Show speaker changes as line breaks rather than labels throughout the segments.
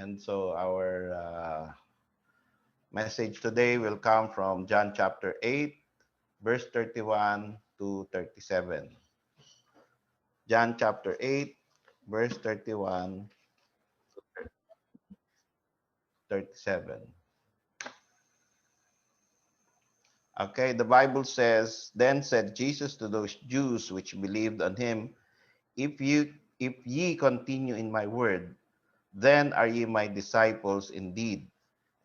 And so our message today will come from John chapter 8, verse 31 to 37. John chapter 8, verse 31 to 37. Okay, the Bible says, Then said Jesus to those Jews which believed on him, If ye continue in my word, then are ye my disciples indeed,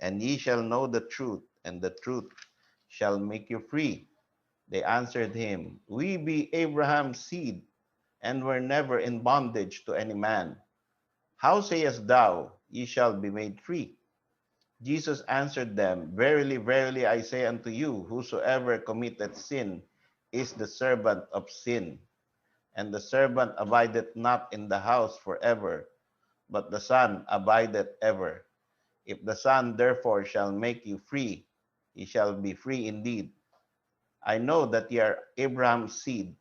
and ye shall know the truth, and the truth shall make you free. They answered him, We be Abraham's seed, and were never in bondage to any man. How sayest thou, ye shall be made free? Jesus answered them, Verily, verily, I say unto you, whosoever committeth sin is the servant of sin. And the servant abideth not in the house forever, but the Son abideth ever. If the Son therefore shall make you free, ye shall be free indeed. I know that ye are Abraham's seed,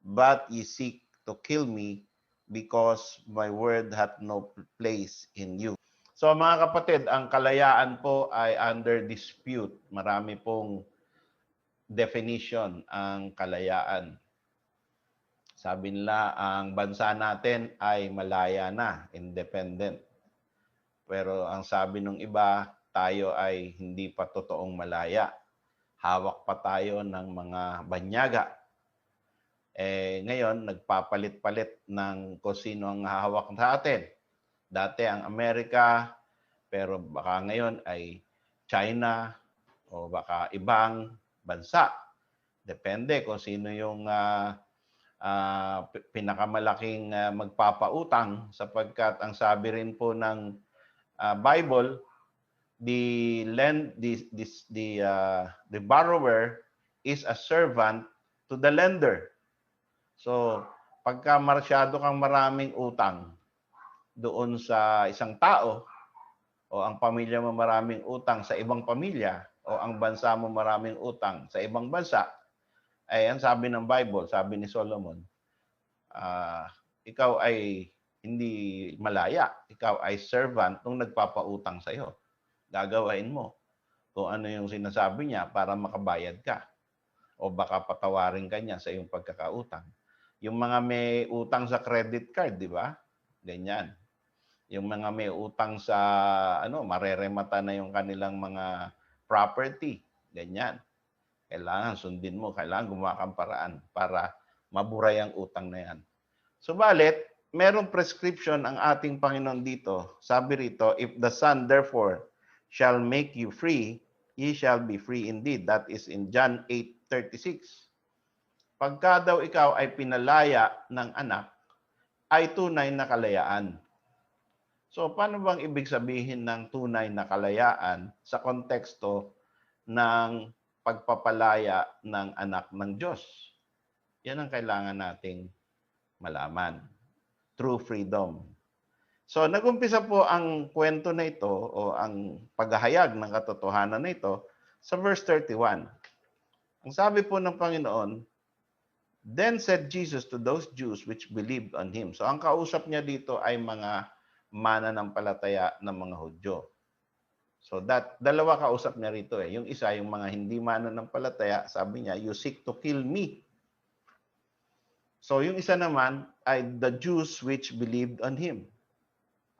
but ye seek to kill me, because my word hath no place in you. So mga kapatid, ang kalayaan po ay under dispute. Marami pong definition ang kalayaan. Sabi nila, ang bansa natin ay malaya na, independent. Pero ang sabi ng iba, tayo ay hindi pa totoong malaya. Hawak pa tayo ng mga banyaga. Ngayon, nagpapalit-palit ng kung sino ang hahawak sa atin. Dati ang Amerika, pero baka ngayon ay China o baka ibang bansa. Depende kung sino yung pinakamalaking magpapautang, sapagkat ang sabi rin po ng Bible, the borrower is a servant to the lender. So, pagka masyado kang maraming utang doon sa isang tao, o ang pamilya mo maraming utang sa ibang pamilya, o ang bansa mo maraming utang sa ibang bansa, ay ang sabi ng Bible, sabi ni Solomon, ikaw ay hindi malaya. Ikaw ay servant nung nagpapautang sa iyo. Gagawain mo kung ano yung sinasabi niya para makabayad ka. O baka patawarin ka niya sa iyong pagkakautang. Yung mga may utang sa credit card, di ba? Ganyan. Yung mga may utang sa, mareremata na yung kanilang mga property. Ganyan. Kailangan sundin mo, kailangan gumawa kang paraan para maburay ang utang na yan. Subalit, merong prescription ang ating Panginoon dito. Sabi rito, if the Son therefore shall make you free, ye shall be free indeed. That is in John 8:36. Pagka daw ikaw ay pinalaya ng anak, ay tunay na kalayaan. So, paano bang ibig sabihin ng tunay na kalayaan sa konteksto ng pagpapalaya ng anak ng Diyos? Yan ang kailangan nating malaman. True freedom. So, nag-umpisa po ang kwento na ito o ang paghahayag ng katotohanan na ito sa verse 31. Ang sabi po ng Panginoon, Then said Jesus to those Jews which believed on him. So, ang kausap niya dito ay mga mananampalataya ng mga Hudyo. So, dalawa kausap niya rito eh. Yung isa, yung mga hindi mananampalataya, sabi niya, you seek to kill me. So, yung isa naman ay the Jews which believed on him.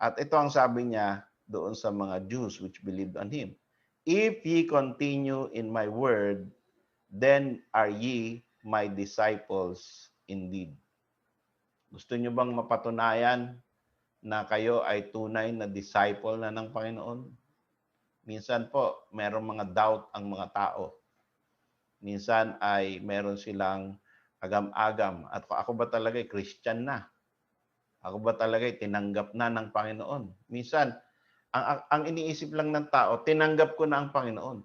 At ito ang sabi niya doon sa mga Jews which believed on him. If ye continue in my word, then are ye my disciples indeed. Gusto niyo bang mapatunayan na kayo ay tunay na disciple na ng Panginoon? Minsan po, merong mga doubt ang mga tao. Minsan ay meron silang agam-agam. At ako ba talaga Christian na? Ako ba talaga tinanggap na ng Panginoon? Minsan, ang iniisip lang ng tao, tinanggap ko na ang Panginoon.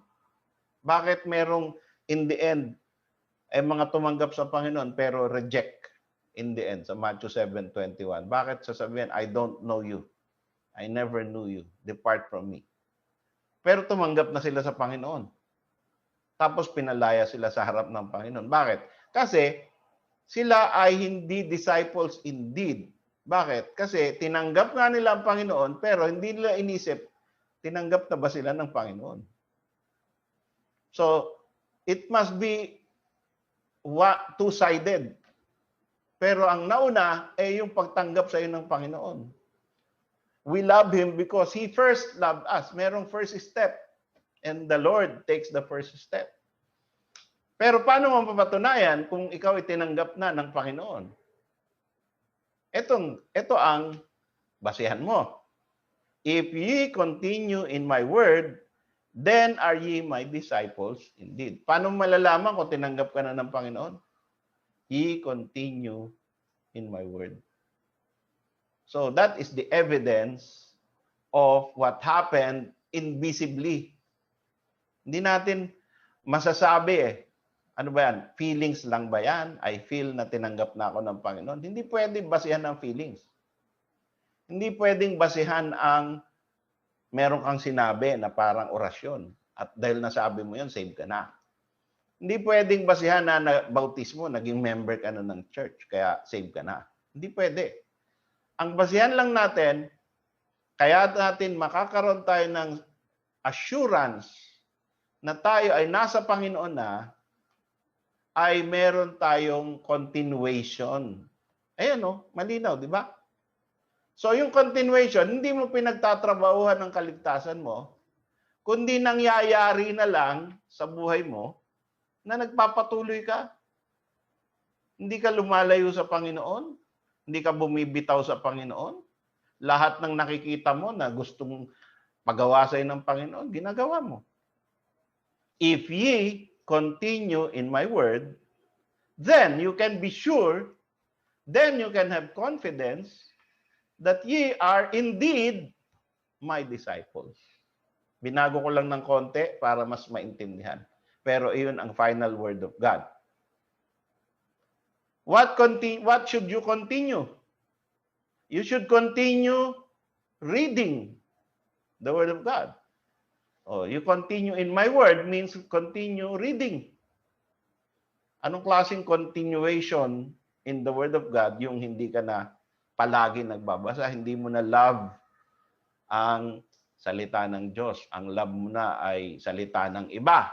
Bakit merong in the end, mga tumanggap sa Panginoon pero reject in the end sa Matthew 7:21? Bakit sasabihin, I don't know you. I never knew you. Depart from me. Pero tumanggap na sila sa Panginoon. Tapos pinalaya sila sa harap ng Panginoon. Bakit? Kasi sila ay hindi disciples indeed. Bakit? Kasi tinanggap nga nila ang Panginoon, pero hindi nila inisip, tinanggap na ba sila ng Panginoon? So, it must be two-sided. Pero ang nauna ay yung pagtanggap sa iyo ng Panginoon. We love Him because He first loved us. Merong first step. And the Lord takes the first step. Pero paano mo mapapatunayan kung ikaw ay tinanggap na ng Panginoon? Ito ang basihan mo. If ye continue in my word, then are ye my disciples indeed. Paano malalaman kung tinanggap ka na ng Panginoon? Ye continue in my word. So that is the evidence of what happened invisibly. Hindi natin masasabi ano ba yan? Feelings lang ba yan? I feel na tinanggap na ako ng Panginoon. Hindi pwedeng basihan ng feelings. Hindi pwedeng basihan ang meron kang sinabi na parang orasyon. At dahil nasabi mo yun, save ka na. Hindi pwedeng basihan na bautismo, naging member ka na ng church, kaya save ka na. Hindi pwede. Ang basihan lang natin, kaya natin makakaroon tayo ng assurance na tayo ay nasa Panginoon na, ay meron tayong continuation. Ayan malinaw, di ba? So yung continuation, hindi mo pinagtatrabahuhan ng kaligtasan mo, kundi nangyayari na lang sa buhay mo na nagpapatuloy ka. Hindi ka lumalayo sa Panginoon, hindi ka bumibitaw sa Panginoon. Lahat ng nakikita mo na gustong magawa sa'yo ng Panginoon, ginagawa mo. If ye continue in my word, then you can be sure, then you can have confidence that ye are indeed my disciples. Binago ko lang ng konti para mas maintindihan. Pero iyon ang final word of God. What should you continue? You should continue reading the word of God. You continue in my word means continue reading. Anong klaseng continuation in the word of God yung hindi ka na palagi nagbabasa, hindi mo na love ang salita ng Diyos. Ang love mo na ay salita ng iba.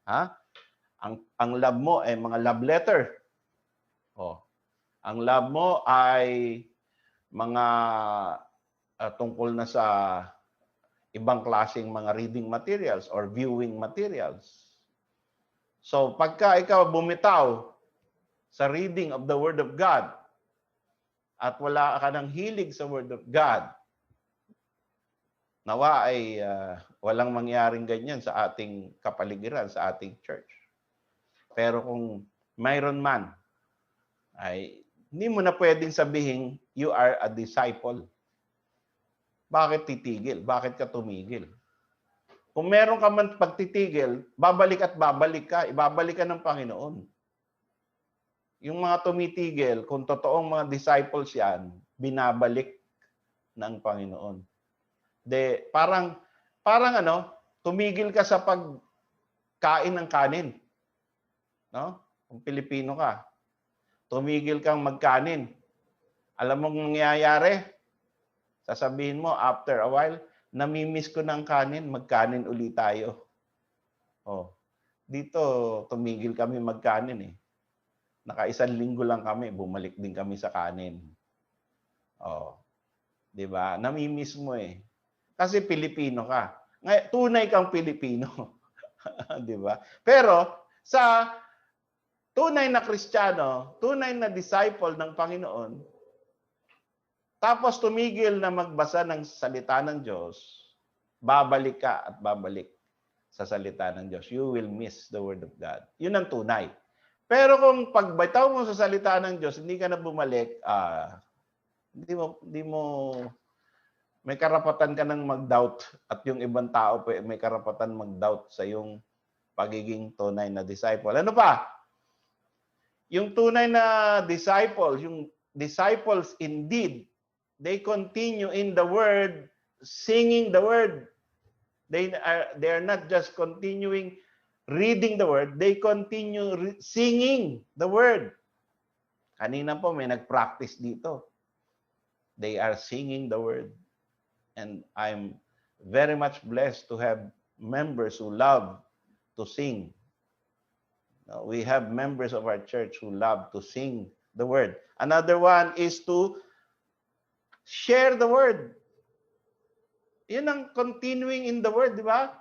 Ha? Ang love mo ay mga love letter. Ang love mo ay mga tungkol na sa ibang klaseng mga reading materials or viewing materials. So, pagka ikaw bumitaw sa reading of the Word of God at wala ka ng hilig sa Word of God, nawa ay walang mangyaring ganyan sa ating kapaligiran, sa ating church. Pero kung mayroon man, ay hindi mo na pwedeng sabihin, you are a disciple. Bakit titigil? Bakit ka tumigil? Kung meron ka man pagtitigil, babalik at babalik ka. Ibabalik ka ng Panginoon. Yung mga tumitigil, kung totoong mga disciples yan, binabalik ng Panginoon. Parang tumigil ka sa pagkain ng kanin. No? Kung Pilipino ka, tumigil kang magkanin. Alam mong nangyayari? Sasabihin mo, after a while, namimiss ko ng kanin, magkanin ulit tayo. Dito, tumigil kami magkanin . Naka-isang linggo lang kami, bumalik din kami sa kanin. Di ba? Namimiss mo . Kasi Pilipino ka. Ngayon, tunay kang Pilipino. Di ba? Pero, sa tunay na Kristiyano, tunay na disciple ng Panginoon, tapos tumigil na magbasa ng salita ng Diyos, babalik ka at babalik sa salita ng Diyos. You will miss the Word of God. Yun ang tunay. Pero kung pagbitaw mo sa salita ng Diyos, hindi ka na bumalik, hindi mo may karapatan ka nang mag-doubt at yung ibang tao may karapatan mag-doubt sa yung pagiging tunay na disciple. Ano pa? Yung tunay na disciple, yung disciples indeed, they continue in the word, singing the word. They are not just continuing reading the word, they continue singing the word. Kanina po may nag-practice dito. They are singing the word. And I'm very much blessed to have members who love to sing. We have members of our church who love to sing the word. Another one is to share the word. Yun ang continuing in the word, di ba?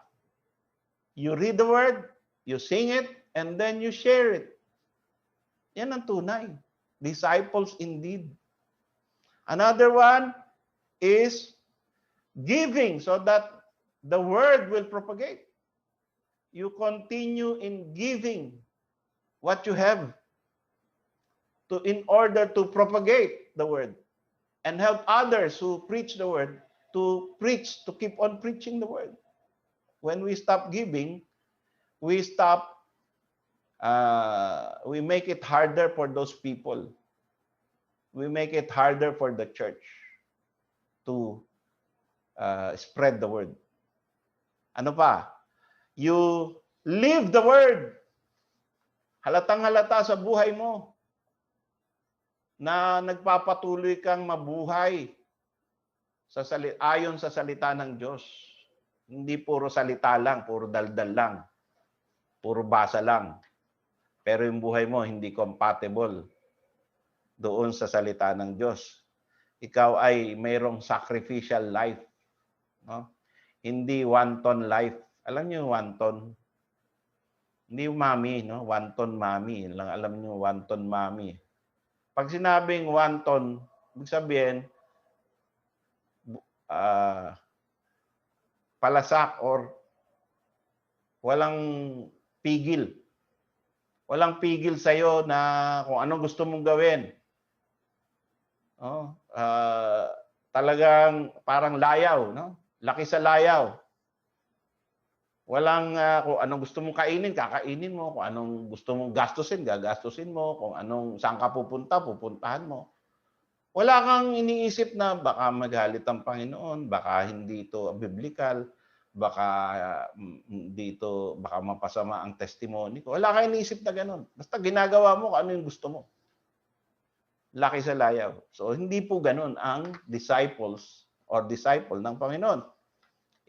You read the word, you sing it, and then you share it. Yan ang tunay. Disciples indeed. Another one is giving so that the word will propagate. You continue in giving what you have in order to propagate the word and help others who preach the word to preach, to keep on preaching the word. When we stop giving, we make it harder for those people. We make it harder for the church to spread the word. Ano pa? You live the word. Halatang halata sa buhay mo na nagpapatuloy kang mabuhay ayon sa salita ng Diyos. Hindi puro salita lang, puro daldal lang, puro basa lang. Pero yung buhay mo hindi compatible doon sa salita ng Diyos. Ikaw ay mayroong sacrificial life. No? Hindi wanton life. Alam niyo wanton? Hindi yung mami, no? Wanton mami. Lang alam niyo wanton mami. Pag sinabing wanton, ibig sabihin, palasak or walang pigil. Walang pigil sa'yo na kung anong gusto mong gawin. Talagang parang layaw, no? Laki sa layaw. Walang kung anong gusto mong kainin, kakainin mo. Kung anong gusto mong gastusin, gagastusin mo. Kung saan ka pupunta, pupuntahan mo. Wala kang iniisip na baka magalit ang Panginoon, baka hindi ito biblical, baka mapasama ang testimony ko. Wala kang iniisip na ganun. Basta ginagawa mo kung ano yung gusto mo. Laki sa layaw. So, hindi po ganun ang disciples or disciple ng Panginoon.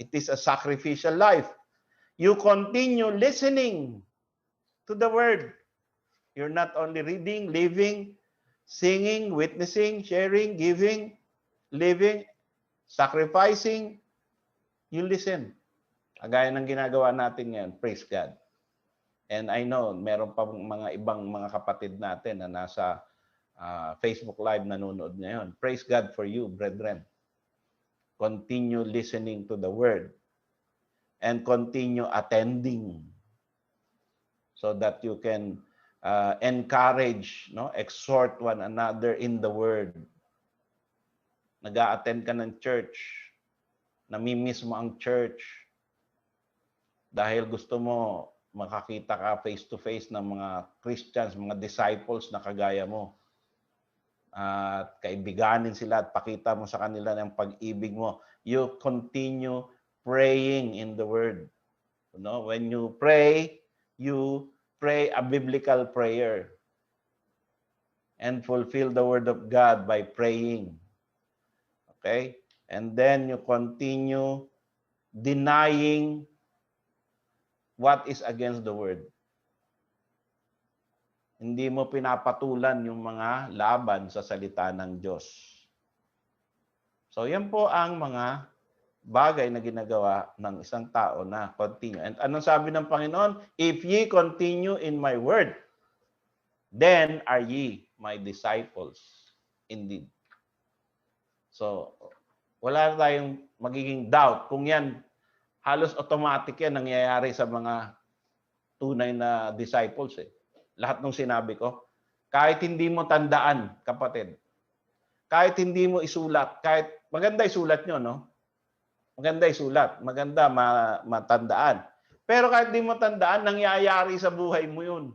It is a sacrificial life. You continue listening to the word. You're not only reading, living, singing, witnessing, sharing, giving, living, sacrificing. You listen. Gaya ng ginagawa natin ngayon. Praise God. And I know, meron pa mga ibang mga kapatid natin na nasa Facebook Live nanonood ngayon. Praise God for you, brethren. Continue listening to the word and continue attending so that you can encourage, no, exhort one another in the word. Nag-a-attend ka ng church, namimiss mo ang church dahil gusto mo makakita ka face to face ng mga Christians, mga disciples na kagaya mo. At kaibiganin sila at pakita mo sa kanila ng pag-ibig mo. You continue praying in the word. You know, when you pray a biblical prayer and fulfill the word of God by praying. Okay? And then you continue denying what is against the word. Hindi mo pinapatulan yung mga laban sa salita ng Diyos. So yan po ang mga bagay na ginagawa ng isang tao na continue. And anong sabi ng Panginoon? If ye continue in my word, then are ye my disciples indeed. So, wala tayong magiging doubt. Kung yan, halos automatic yan nangyayari sa mga tunay na disciples. Lahat ng sinabi ko. Kahit hindi mo tandaan, kapatid. Kahit hindi mo isulat. Kahit maganda isulat nyo, no? Maganda isulat. Maganda matandaan. Pero kahit di mo tandaan, nangyayari sa buhay mo yun.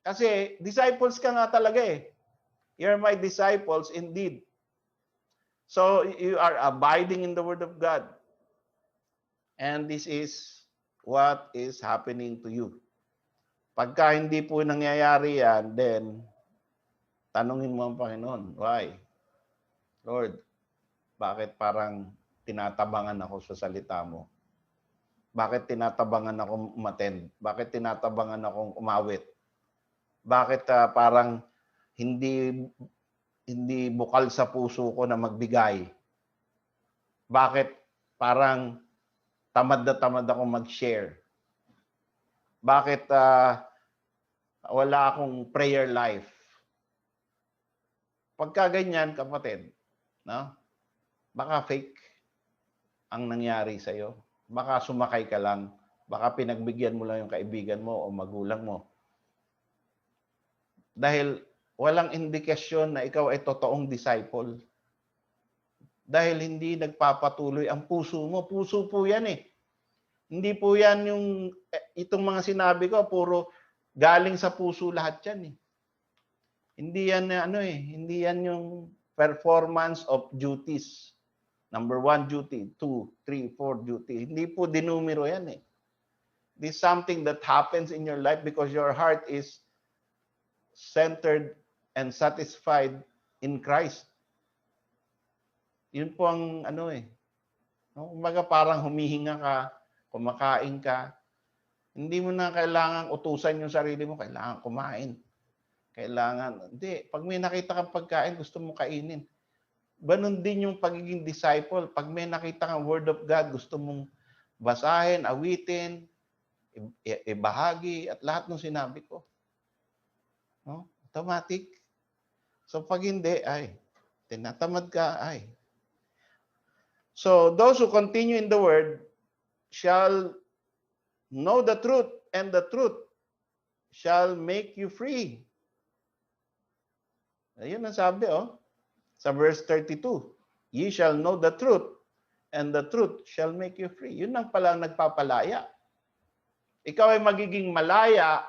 Kasi disciples ka nga talaga eh. You're my disciples indeed. So you are abiding in the Word of God. And this is what is happening to you. Pagka hindi po nangyayari yan, then tanungin mo ang Panginoon. Why? Lord, bakit parang tinatabangan ako sa salita mo? Bakit tinatabangan akong umattend? Bakit tinatabangan akong umawit? Bakit parang hindi hindi bukal sa puso ko na magbigay? Bakit parang tamad na tamad akong mag-share? Bakit wala akong prayer life? Pagka ganyan, kapatid, no? Baka fake ang nangyari sa'yo. Baka sumakay ka lang. Baka pinagbigyan mo lang yung kaibigan mo o magulang mo. Dahil walang indikasyon na ikaw ay totoong disciple. Dahil hindi nagpapatuloy ang puso mo. Puso po yan eh. Hindi po yan yung, itong mga sinabi ko, puro galing sa puso lahat yan eh. Hindi yan hindi yan yung performance of duties. Number 1 duty, 2, 3, 4 duty. Hindi po dinumero yan eh. This is something that happens in your life because your heart is centered and satisfied in Christ. Yun po ang No? Kumbaga parang humihinga ka, kumakain ka. Hindi mo na kailangang utusan yung sarili mo, kailangan kumain. Hindi. Pag may nakita kang pagkain, gusto mo kainin. Ganon din yung pagiging disciple. Pag may nakita kang word of God, gusto mong basahin, awitin, ibahagi, at lahat ng sinabi ko. No? Automatic. So pag hindi, tinatamad ka, So those who continue in the word shall know the truth, and the truth shall make you free. Ayun ang sabi, sa verse 32. Ye shall know the truth, and the truth shall make you free. Yun ang palang nagpapalaya. Ikaw ay magiging malaya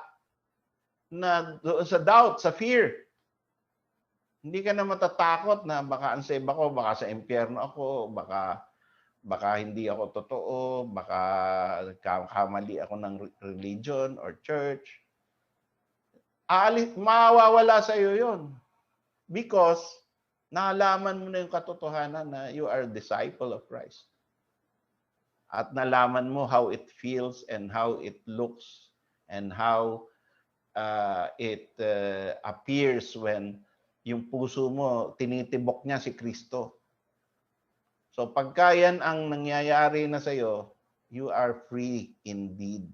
na sa doubt, sa fear. Hindi ka na matatakot na baka unsave ako, baka sa impyerno ako, baka hindi ako totoo, baka kamali ako ng religion or church. Mawawala sa iyo yun. Because nalaman mo na yung katotohanan na you are a disciple of Christ. At nalaman mo how it feels and how it looks and how it appears when yung puso mo, tinitibok niya si Kristo. So pagka yan ang nangyayari na sa'yo, you are free indeed.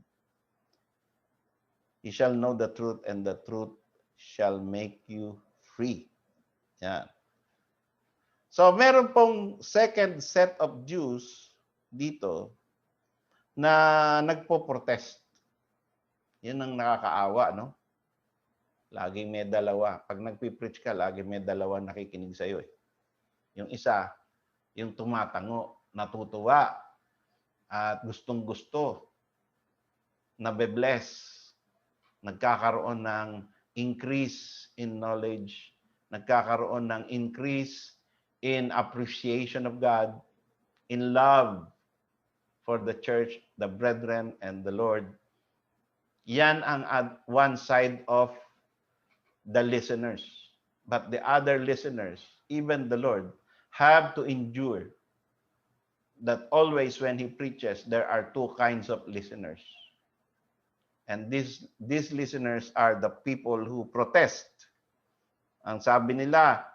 You shall know the truth, and the truth shall make you free. Yan. So meron pong second set of Jews dito na nagpo-protest. Yun ang nakakaawa, no? Laging may dalawa. Pag nagpipreach ka, laging may dalawa nakikinig sa'yo. Yung isa, yung tumatango, natutuwa, at gustong-gusto, nabe-bless, nagkakaroon ng increase in knowledge, nagkakaroon ng increase in appreciation of God, in love for the church, the brethren, and the Lord. Yan ang one side of the listeners. But the other listeners, even the Lord, have to endure that always when He preaches, there are two kinds of listeners. And these listeners are the people who protest. Ang sabi nila,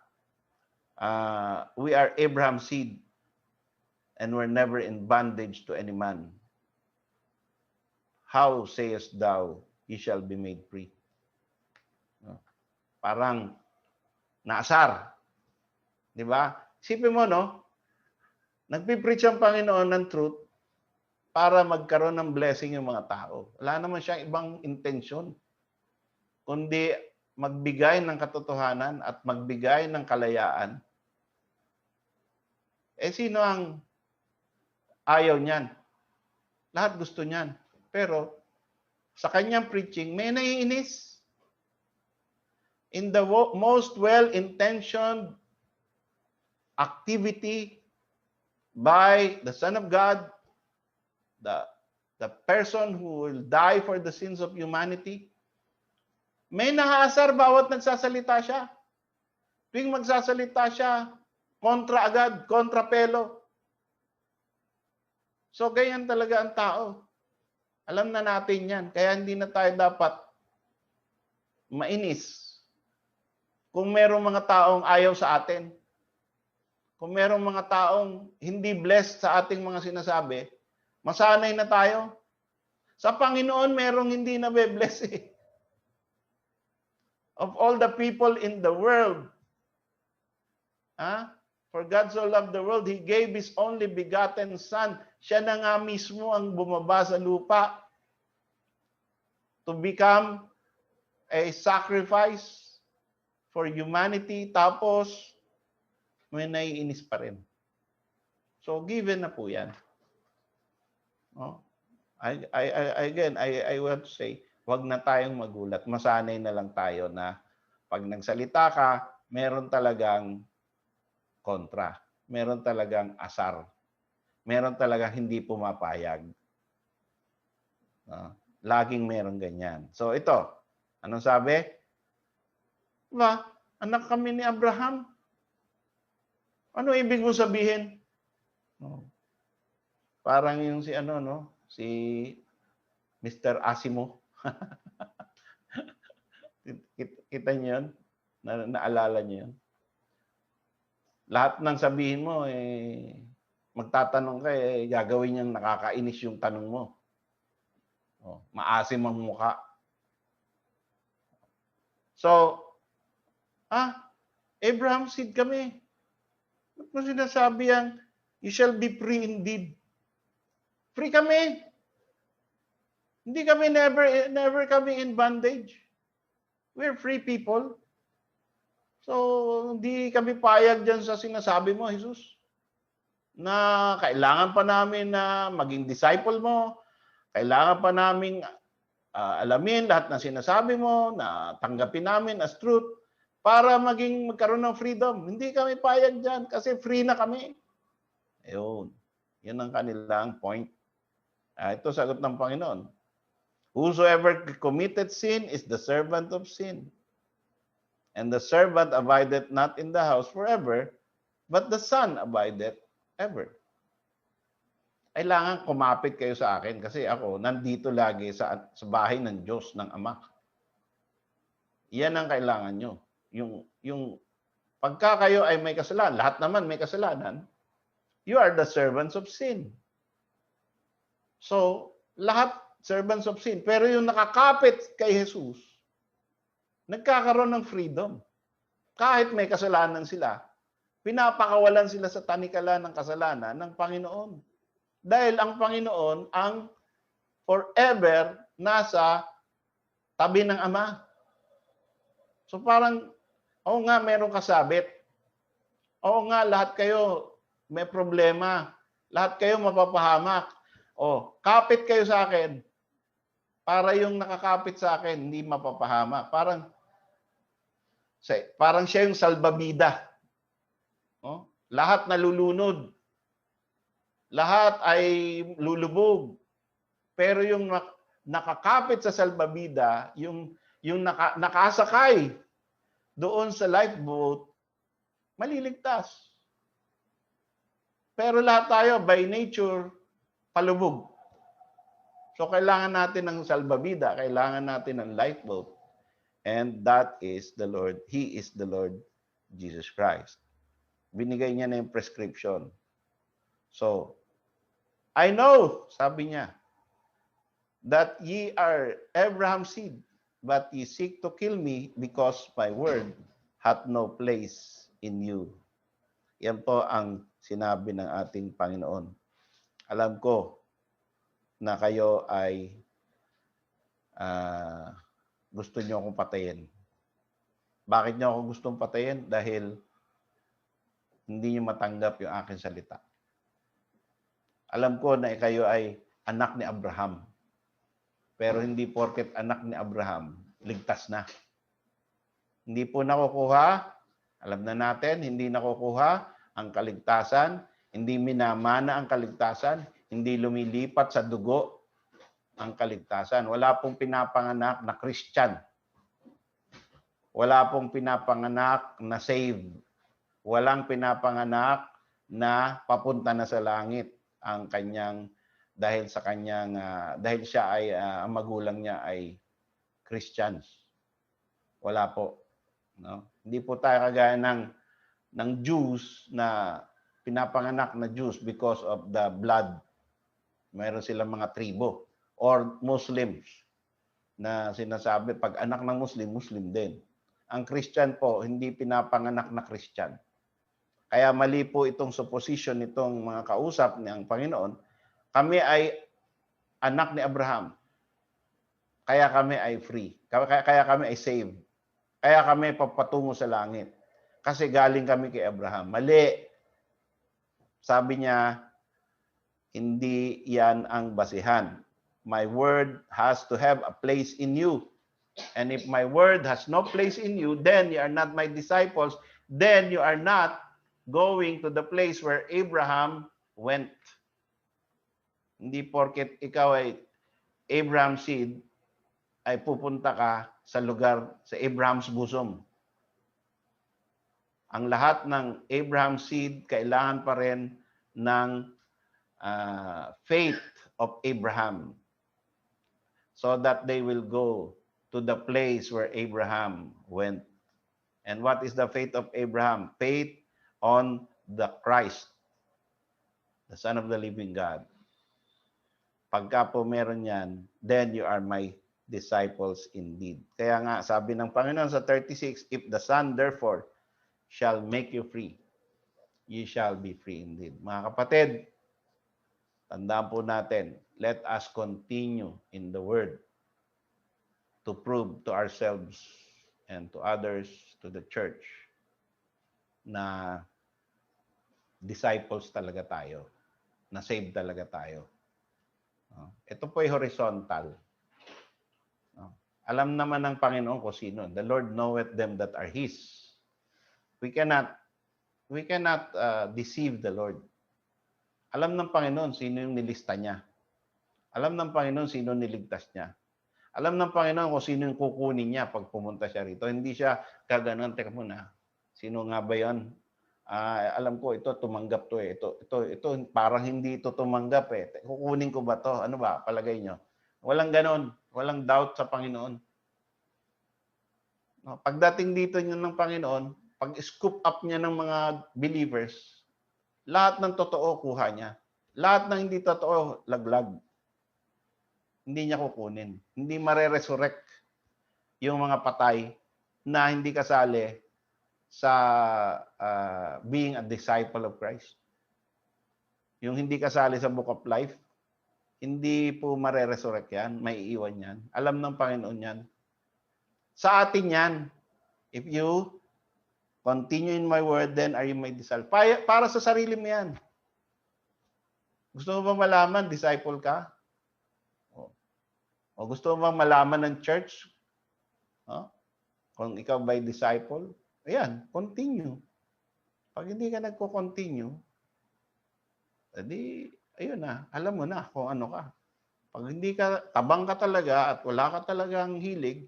we are Abraham's seed, and we're never in bondage to any man. How sayest thou, ye shall be made free? Parang naasar. Di ba? Isipin mo, no? Nagpipreach ang Panginoon ng truth para magkaroon ng blessing yung mga tao. Wala naman siyang ibang intensyon, kundi magbigay ng katotohanan at magbigay ng kalayaan. Sino ang ayaw niyan? Lahat gusto niyan. Pero sa kanyang preaching, may naiinis. In the most well-intentioned activity by the Son of God, the person who will die for the sins of humanity, may nahaasar bawat nagsasalita siya. Tuwing magsasalita siya, Kontra agad, kontrapelo. So, ganyan talaga ang tao. Alam na natin yan. Kaya hindi na tayo dapat mainis kung merong mga taong ayaw sa atin. Kung merong mga taong hindi blessed sa ating mga sinasabi, masanay na tayo. Sa Panginoon, merong hindi na be-bless eh. Of all the people in the world, for God so loved the world, He gave His only begotten Son. Siya na nga mismo ang bumaba sa lupa to become a sacrifice for humanity. Tapos, may naiinis pa rin. So, given na po yan. Oh. I want to say, wag na tayong magulat. Masanay na lang tayo na pag nagsalita ka, meron talagang kontra. Meron talagang asar. Meron talagang hindi pumapayag. Laging meron ganyan. So ito, anong sabi? Diba? Anak kami ni Abraham. Ano ibig mo sabihin? Parang yung si si Mr. Asimo. Kita niyo yun? Naalala niyo yun? Lahat ng sabihin mo, magtatanong ka, gagawin niyang nakakainis yung tanong mo. Maasim ang mukha. So, Abraham seed kami. Ba't mo sinasabi yan? You shall be free indeed. Free kami. Hindi kami never kami in bondage. We're free people. So, hindi kami payag dyan sa sinasabi mo, Jesus. Na kailangan pa namin na maging disciple mo. Kailangan pa namin alamin lahat ng sinasabi mo, na tanggapin namin as truth para magkaroon ng freedom. Hindi kami payag dyan kasi free na kami. Ayun. Yun ang kanilang point. Ito sagot ng Panginoon. Whosoever committed sin is the servant of sin. And the servant abideth not in the house forever, but the Son abideth ever. Kailangan kumapit kayo sa akin kasi ako nandito lagi sa bahay ng Diyos, ng Ama. Yan ang kailangan nyo. Yung pagka kayo ay may kasalanan, lahat naman may kasalanan, you are the servants of sin. So, lahat servants of sin. Pero yung nakakapit kay Jesus, nagkakaroon ng freedom. Kahit may kasalanan sila, pinapakawalan sila sa tanikala ng kasalanan ng Panginoon. Dahil ang Panginoon ang forever nasa tabi ng Ama. So parang, oo nga, meron kasabit. Oo nga, lahat kayo may problema. Lahat kayo mapapahamak. Kapit kayo sa akin. Para yung nakakapit sa akin, hindi mapapahamak. Parang siya yung salbabida. Lahat nalulunod. Lahat ay lulubog. Pero yung nakakapit sa salbabida, yung nakasakay doon sa lifeboat, maliligtas. Pero lahat tayo, by nature, palubog. So kailangan natin ng salbabida, kailangan natin ng lifeboat. And that is the Lord. He is the Lord Jesus Christ. Binigay niya na yung prescription. So, I know, sabi niya, that ye are Abraham's seed, but ye seek to kill me because my word hath no place in you. Yan po ang sinabi ng ating Panginoon. Alam ko na kayo ay gusto niyo akong patayin. Bakit niyo ako gustong patayin? Dahil hindi niyo matanggap yung aking salita. Alam ko na kayo ay anak ni Abraham. Pero hindi porket anak ni Abraham, ligtas na. Hindi po nakukuha, alam na natin, hindi nakukuha ang kaligtasan, hindi minamana ang kaligtasan, hindi lumilipat sa dugo ang kaligtasan. Wala pong pinapanganak na Christian. Wala pong pinapanganak na saved. Walang pinapanganak na papunta na sa langit ang kanyang dahil sa kanyang dahil siya ay ang magulang niya ay Christians. Wala po, no? Hindi po tayo kagaya ng Jews na pinapanganak na Jews because of the blood. Mayroon silang mga tribo or Muslims na sinasabi pag anak ng Muslim, Muslim din. Ang Christian po hindi pinapanganak na Christian. Kaya mali po itong supposition nitong mga kausap ng Panginoon. Kami ay anak ni Abraham. Kaya kami ay free. Kaya kami ay saved. Kaya kami papatungo sa langit. Kasi galing kami kay Abraham. Mali. Sabi niya, hindi yan ang basihan. My word has to have a place in you. And if my word has no place in you, then you are not my disciples. Then you are not going to the place where Abraham went. Hindi porket ikaw ay Abraham's seed, ay pupunta ka sa lugar sa Abraham's bosom. Ang lahat ng Abraham's seed, kailangan pa rin ng faith of Abraham so that they will go to the place where Abraham went. And what is the faith of Abraham? Faith on the Christ, the Son of the living God. Pagka po meron yan, then you are my disciples indeed. Kaya nga, sabi ng Panginoon sa 36, if the Son therefore shall make you free, ye shall be free indeed. Mga kapatid, tandaan po natin, let us continue in the Word to prove to ourselves and to others, to the church, na disciples talaga tayo, na saved talaga tayo. Ito po ay horizontal. Alam naman ng Panginoon kung sino. The Lord knoweth them that are His. We cannot deceive the Lord. Alam ng Panginoon sino yung nilista niya. Alam ng Panginoon sino niligtas niya. Alam ng Panginoon kung sino yung kukunin niya pag pumunta siya rito. Hindi siya gaganon, teka muna. Sino nga ba yun? Alam ko ito tumanggap to eh. Ito parang hindi ito tumanggap eh. Kukunin ko ba to? Ano ba palagay nyo? Walang ganon. Walang doubt sa Panginoon. Pagdating dito niyo ng Panginoon, pag-scoop up niya ng mga believers, lahat ng totoo kuha niya. Lahat ng hindi totoo, laglag. Hindi niya kukunin. Hindi mare-resurrect yung mga patay na hindi kasali sa being a disciple of Christ. Yung hindi kasali sa Book of Life, hindi po mare-resurrect yan, may iiwan yan. Alam ng Panginoon yan. Sa atin yan, if you continue in my word, then are you my disciple. Para sa sarili mo yan. Gusto mo bang malaman, disciple ka? O gusto mo bang malaman ng church? Kung ikaw ba'y disciple? Ayan, continue. Pag hindi ka nagko-continue, edi, ayun na, alam mo na kung ano ka. Pag hindi ka, tabang ka talaga at wala ka talagang hilig,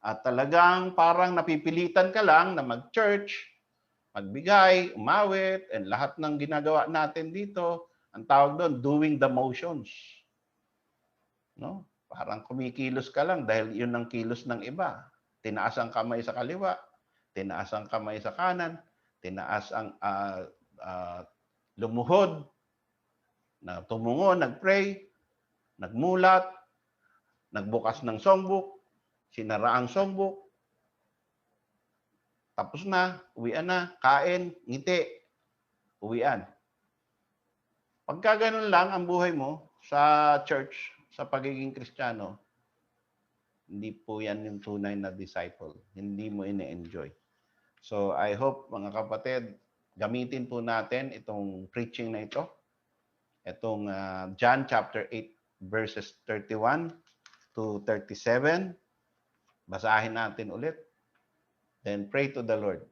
at talagang parang napipilitan ka lang na mag-church, magbigay, umawit, and lahat ng ginagawa natin dito, ang tawag doon, doing the motions. No? Parang kumikilos ka lang dahil yun ang kilos ng iba. Tinaas ang kamay sa kaliwa, tinaas ang kamay sa kanan, tinaas ang lumuhod, na tumungo, nag-pray, nagmulat, nagbukas ng songbook, sinara ang songbook, tapos na, uwian na, kain, ngiti, uwian. Pagka ganun lang ang buhay mo sa church, sa pagiging Kristiyano, hindi po yan yung tunay na disciple. Hindi mo ine-enjoy. So, I hope, mga kapatid, gamitin po natin itong preaching na ito. Itong John chapter 8, verses 31 to 37. Basahin natin ulit. Then pray to the Lord.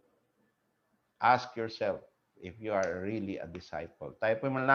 Ask yourself if you are really a disciple. Tayo po